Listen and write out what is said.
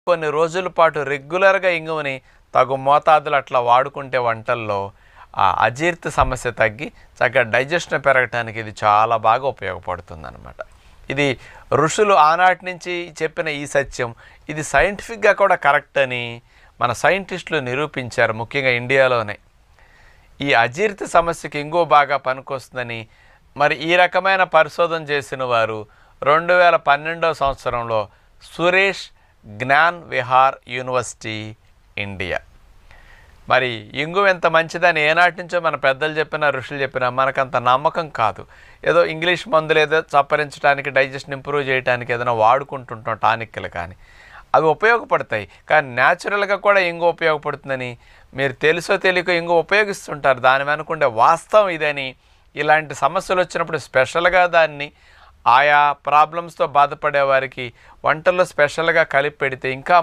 కొన్ని రోజుల పాటు రెగ్యులర్గా ఇంగువని తగు మోతాదులు అట్లా వాడుకుంటే వంటల్లో ఆ అజీర్తి సమస్య తగ్గి చక్కగా డైజెషన్ పెరగటానికి ఇది చాలా బాగా ఉపయోగపడుతుందన్నమాట. ఇది ఋషులు ఆనాటి నుంచి చెప్పిన ఈ సత్యం ఇది సైంటిఫిక్గా కూడా కరెక్ట్ అని మన సైంటిస్టులు నిరూపించారు. ముఖ్యంగా ఇండియాలోనే ఈ అజీర్తి సమస్యకి ఇంగువ బాగా పనికొస్తుందని మరి ఈ రకమైన పరిశోధన చేసిన వారు 2012 సంవత్సరంలో సురేష్ జ్ఞాన్ విహార్ యూనివర్సిటీ ఇండియా. మరి ఇంగువ ఎంత మంచిదని ఏనాటి నుంచో మన పెద్దలు చెప్పినా ఋషులు చెప్పినా మనకంత నమ్మకం కాదు. ఏదో ఇంగ్లీష్ మందులు ఏదో చప్పరించడానికి డైజెషన్ ఇంప్రూవ్ చేయడానికి ఏదైనా వాడుకుంటుంటాం టానిక్లు, కానీ అవి ఉపయోగపడతాయి. కానీ న్యాచురల్గా కూడా ఇంగువ ఉపయోగపడుతుందని మీరు తెలుసో తెలియకో ఇంగువ ఉపయోగిస్తుంటారు. దాని వెనుకుండే వాస్తవం ఇదని ఇలాంటి సమస్యలు వచ్చినప్పుడు స్పెషల్గా దాన్ని ఆయా ప్రాబ్లమ్స్తో బాధపడే వారికి వంటల్లో స్పెషల్గా కలిపి పెడితే ఇంకా